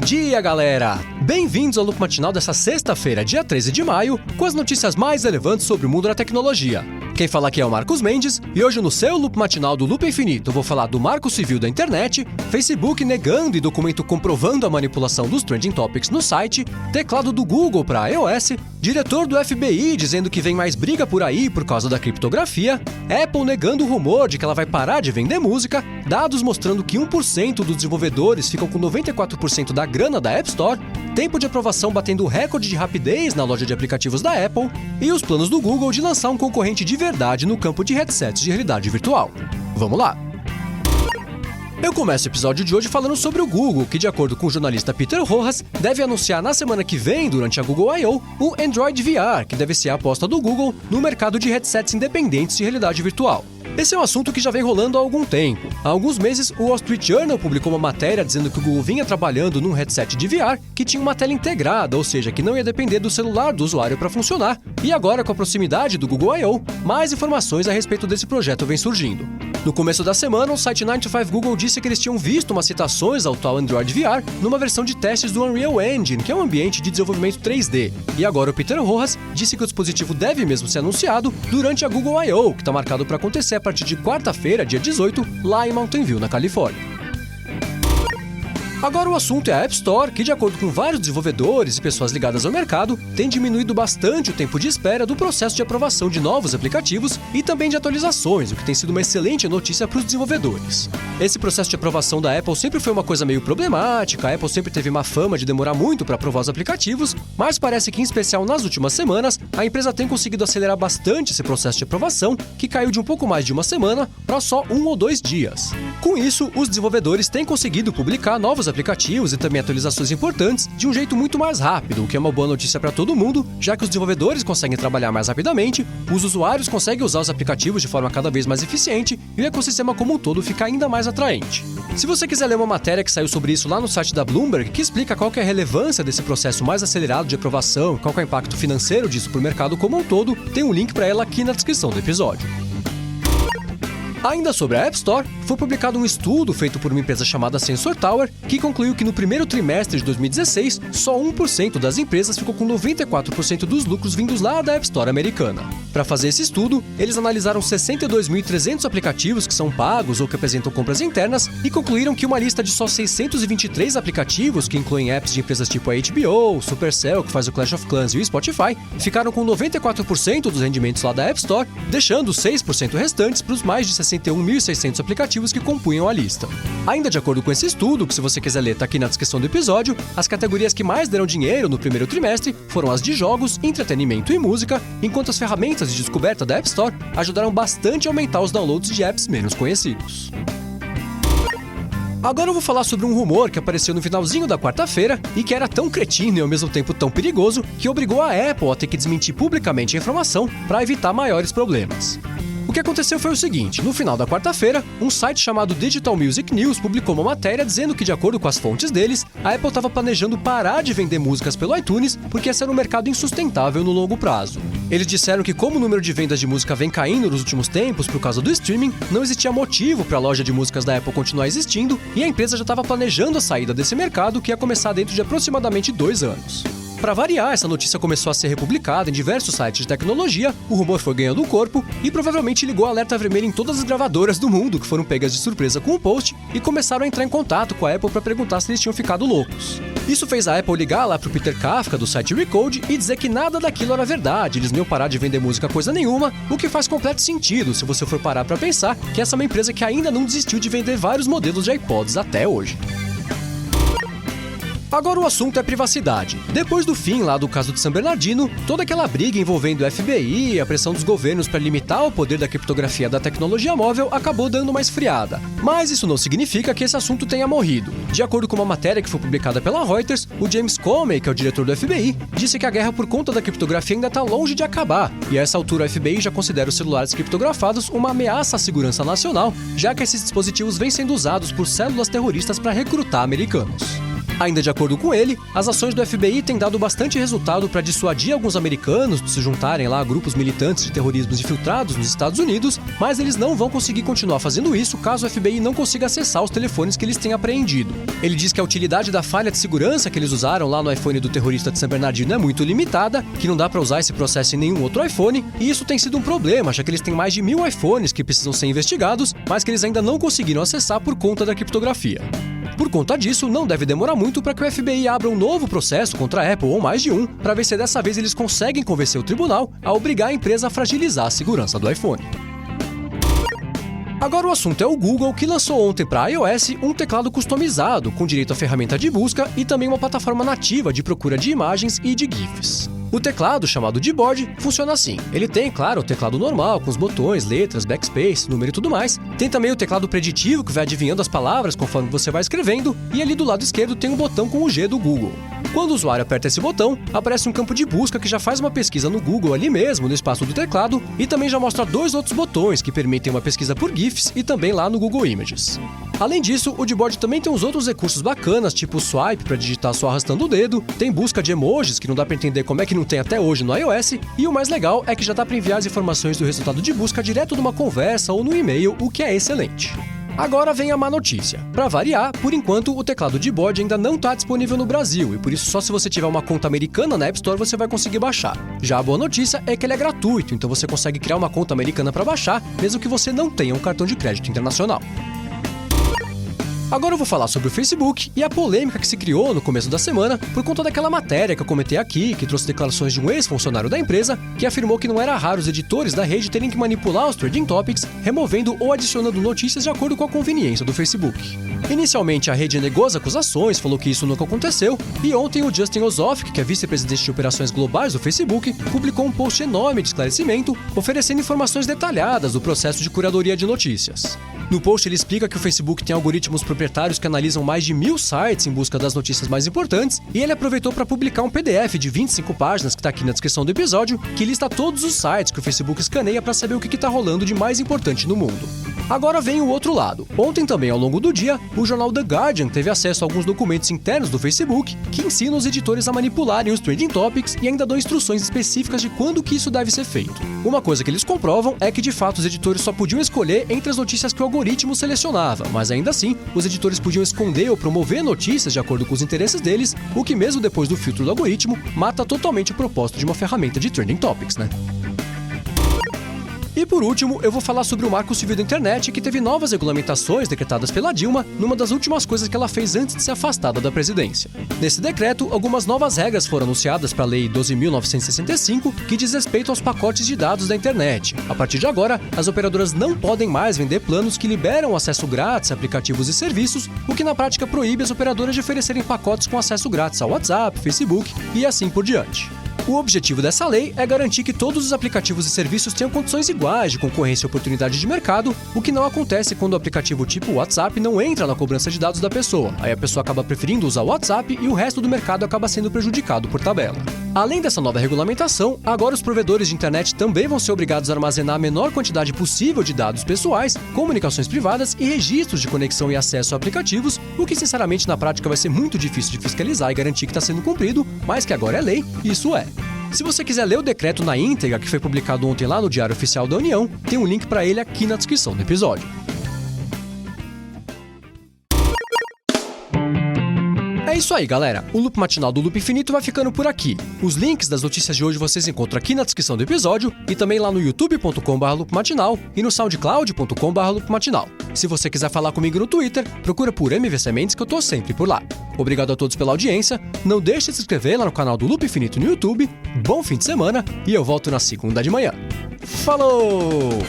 dia, galera! Bem-vindos ao Loop Matinal dessa sexta-feira, dia 13 de maio, com as notícias mais relevantes sobre o mundo da tecnologia. Quem fala aqui é o Marcos Mendes, e hoje no seu Loop Matinal do Loop Infinito eu vou falar do Marco Civil da Internet, Facebook negando e documento comprovando a manipulação dos Trending Topics no site, teclado do Google para iOS, diretor do FBI dizendo que vem mais briga por aí por causa da criptografia, Apple negando o rumor de que ela vai parar de vender música, dados mostrando que 1% dos desenvolvedores ficam com 94% da grana da App Store, tempo de aprovação batendo o recorde de rapidez na loja de aplicativos da Apple e os planos do Google de lançar um concorrente de verdade no campo de headsets de realidade virtual. Vamos lá! Eu começo o episódio de hoje falando sobre o Google, que de acordo com o jornalista Peter Rojas, deve anunciar na semana que vem, durante a Google I.O., o Android VR, que deve ser a aposta do Google no mercado de headsets independentes de realidade virtual. Esse é um assunto que já vem rolando há algum tempo. Há alguns meses, o Wall Street Journal publicou uma matéria dizendo que o Google vinha trabalhando num headset de VR que tinha uma tela integrada, ou seja, que não ia depender do celular do usuário para funcionar. E agora, com a proximidade do Google I.O., mais informações a respeito desse projeto vem surgindo. No começo da semana, o site 9to5 Google disse que eles tinham visto umas citações ao tal Android VR numa versão de testes do Unreal Engine, que é um ambiente de desenvolvimento 3D. E agora o Peter Rojas disse que o dispositivo deve mesmo ser anunciado durante a Google I.O., que está marcado para acontecer a partir de quarta-feira, dia 18, lá em Mountain View, na Califórnia. Agora o assunto é a App Store, que de acordo com vários desenvolvedores e pessoas ligadas ao mercado, tem diminuído bastante o tempo de espera do processo de aprovação de novos aplicativos e também de atualizações, o que tem sido uma excelente notícia para os desenvolvedores. Esse processo de aprovação da Apple sempre foi uma coisa meio problemática, a Apple sempre teve uma fama de demorar muito para aprovar os aplicativos, mas parece que em especial nas últimas semanas, a empresa tem conseguido acelerar bastante esse processo de aprovação, que caiu de um pouco mais de uma semana para só 1 ou 2 dias. Com isso, os desenvolvedores têm conseguido publicar novos aplicativos e também atualizações importantes de um jeito muito mais rápido, o que é uma boa notícia para todo mundo, já que os desenvolvedores conseguem trabalhar mais rapidamente, os usuários conseguem usar os aplicativos de forma cada vez mais eficiente e o ecossistema como um todo fica ainda mais atraente. Se você quiser ler uma matéria que saiu sobre isso lá no site da Bloomberg, que explica qual que é a relevância desse processo mais acelerado de aprovação, qual que é o impacto financeiro disso para o mercado como um todo, tem um link para ela aqui na descrição do episódio. Ainda sobre a App Store, foi publicado um estudo feito por uma empresa chamada Sensor Tower, que concluiu que no primeiro trimestre de 2016, só 1% das empresas ficou com 94% dos lucros vindos lá da App Store americana. Para fazer esse estudo, eles analisaram 62.300 aplicativos que são pagos ou que apresentam compras internas e concluíram que uma lista de só 623 aplicativos, que incluem apps de empresas tipo a HBO, Supercell, que faz o Clash of Clans, e o Spotify, ficaram com 94% dos rendimentos lá da App Store, deixando os 6% restantes para os mais de 61.600 aplicativos que compunham a lista. Ainda de acordo com esse estudo, que se você quiser ler tá aqui na descrição do episódio, as categorias que mais deram dinheiro no primeiro trimestre foram as de jogos, entretenimento e música, enquanto as ferramentas de descoberta da App Store ajudaram bastante a aumentar os downloads de apps menos conhecidos. Agora eu vou falar sobre um rumor que apareceu no finalzinho da quarta-feira e que era tão cretino e ao mesmo tempo tão perigoso que obrigou a Apple a ter que desmentir publicamente a informação para evitar maiores problemas. O que aconteceu foi o seguinte: no final da quarta-feira, um site chamado Digital Music News publicou uma matéria dizendo que, de acordo com as fontes deles, a Apple estava planejando parar de vender músicas pelo iTunes porque esse era um mercado insustentável no longo prazo. Eles disseram que, como o número de vendas de música vem caindo nos últimos tempos por causa do streaming, não existia motivo para a loja de músicas da Apple continuar existindo e a empresa já estava planejando a saída desse mercado, que ia começar dentro de aproximadamente 2 anos. Para variar, essa notícia começou a ser republicada em diversos sites de tecnologia, o rumor foi ganhando corpo e provavelmente ligou alerta vermelho em todas as gravadoras do mundo que foram pegas de surpresa com o post e começaram a entrar em contato com a Apple para perguntar se eles tinham ficado loucos. Isso fez a Apple ligar lá pro Peter Kafka do site Recode e dizer que nada daquilo era verdade, eles não iam parar de vender música coisa nenhuma, o que faz completo sentido se você for parar para pensar que essa é uma empresa que ainda não desistiu de vender vários modelos de iPods até hoje. Agora o assunto é privacidade. Depois do fim lá do caso de San Bernardino, toda aquela briga envolvendo o FBI e a pressão dos governos para limitar o poder da criptografia da tecnologia móvel acabou dando uma esfriada. Mas isso não significa que esse assunto tenha morrido. De acordo com uma matéria que foi publicada pela Reuters, o James Comey, que é o diretor do FBI, disse que a guerra por conta da criptografia ainda está longe de acabar, e a essa altura o FBI já considera os celulares criptografados uma ameaça à segurança nacional, já que esses dispositivos vêm sendo usados por células terroristas para recrutar americanos. Ainda de acordo com ele, as ações do FBI têm dado bastante resultado para dissuadir alguns americanos de se juntarem lá a grupos militantes de terrorismo infiltrados nos Estados Unidos, mas eles não vão conseguir continuar fazendo isso caso o FBI não consiga acessar os telefones que eles têm apreendido. Ele diz que a utilidade da falha de segurança que eles usaram lá no iPhone do terrorista de San Bernardino é muito limitada, que não dá para usar esse processo em nenhum outro iPhone, e isso tem sido um problema, já que eles têm mais de 1000 iPhones que precisam ser investigados, mas que eles ainda não conseguiram acessar por conta da criptografia. Por conta disso, não deve demorar muito para que o FBI abra um novo processo contra a Apple ou mais de um, para ver se dessa vez eles conseguem convencer o tribunal a obrigar a empresa a fragilizar a segurança do iPhone. Agora o assunto é o Google, que lançou ontem para iOS um teclado customizado, com direito à ferramenta de busca e também uma plataforma nativa de procura de imagens e de GIFs. O teclado, chamado Gboard, funciona assim. Ele tem, claro, o teclado normal, com os botões, letras, backspace, número e tudo mais. Tem também o teclado preditivo, que vai adivinhando as palavras conforme você vai escrevendo. E ali do lado esquerdo tem um botão com o G do Google. Quando o usuário aperta esse botão, aparece um campo de busca que já faz uma pesquisa no Google ali mesmo, no espaço do teclado, e também já mostra 2 outros botões que permitem uma pesquisa por GIFs e também lá no Google Images. Além disso, o Gboard também tem uns outros recursos bacanas, tipo o swipe para digitar só arrastando o dedo, tem busca de emojis, que não dá para entender como é que não tem até hoje no iOS, e o mais legal é que já dá para enviar as informações do resultado de busca direto numa conversa ou no e-mail, o que é excelente. Agora vem a má notícia. Para variar, por enquanto o teclado Gboard ainda não está disponível no Brasil, e por isso só se você tiver uma conta americana na App Store você vai conseguir baixar. Já a boa notícia é que ele é gratuito, então você consegue criar uma conta americana para baixar, mesmo que você não tenha um cartão de crédito internacional. Agora eu vou falar sobre o Facebook e a polêmica que se criou no começo da semana por conta daquela matéria que eu comentei aqui, que trouxe declarações de um ex-funcionário da empresa, que afirmou que não era raro os editores da rede terem que manipular os trending topics, removendo ou adicionando notícias de acordo com a conveniência do Facebook. Inicialmente, a rede negou as acusações, falou que isso nunca aconteceu, e ontem o Justin Ozoff, que é vice-presidente de operações globais do Facebook, publicou um post enorme de esclarecimento, oferecendo informações detalhadas do processo de curadoria de notícias. No post ele explica que o Facebook tem algoritmos proprietários que analisam mais de 1000 sites em busca das notícias mais importantes, e ele aproveitou para publicar um PDF de 25 páginas que está aqui na descrição do episódio, que lista todos os sites que o Facebook escaneia para saber o que está rolando de mais importante no mundo. Agora vem o outro lado. Ontem também, ao longo do dia, o jornal The Guardian teve acesso a alguns documentos internos do Facebook que ensinam os editores a manipularem os trending topics e ainda dão instruções específicas de quando que isso deve ser feito. Uma coisa que eles comprovam é que de fato os editores só podiam escolher entre as notícias que o algoritmo selecionava, mas ainda assim, os editores podiam esconder ou promover notícias de acordo com os interesses deles, o que mesmo depois do filtro do algoritmo, mata totalmente o propósito de uma ferramenta de trending topics, né? E por último, eu vou falar sobre o Marco Civil da Internet, que teve novas regulamentações decretadas pela Dilma numa das últimas coisas que ela fez antes de ser afastada da presidência. Nesse decreto, algumas novas regras foram anunciadas para a Lei 12.965, que diz respeito aos pacotes de dados da internet. A partir de agora, as operadoras não podem mais vender planos que liberam acesso grátis a aplicativos e serviços, o que na prática proíbe as operadoras de oferecerem pacotes com acesso grátis ao WhatsApp, Facebook e assim por diante. O objetivo dessa lei é garantir que todos os aplicativos e serviços tenham condições iguais de concorrência e oportunidade de mercado, o que não acontece quando o aplicativo tipo WhatsApp não entra na cobrança de dados da pessoa. Aí a pessoa acaba preferindo usar o WhatsApp e o resto do mercado acaba sendo prejudicado por tabela. Além dessa nova regulamentação, agora os provedores de internet também vão ser obrigados a armazenar a menor quantidade possível de dados pessoais, comunicações privadas e registros de conexão e acesso a aplicativos, o que sinceramente na prática vai ser muito difícil de fiscalizar e garantir que está sendo cumprido, mas que agora é lei, isso é. Se você quiser ler o decreto na íntegra, que foi publicado ontem lá no Diário Oficial da União, tem um link para ele aqui na descrição do episódio. É isso aí, galera. O Loop Matinal do Loop Infinito vai ficando por aqui. Os links das notícias de hoje vocês encontram aqui na descrição do episódio e também lá no youtube.com/loopmatinal e no soundcloud.com/loopmatinal. Se você quiser falar comigo no Twitter, procura por MVC Mendes que eu tô sempre por lá. Obrigado a todos pela audiência, não deixe de se inscrever lá no canal do Loop Infinito no YouTube, bom fim de semana e eu volto na segunda de manhã. Falou!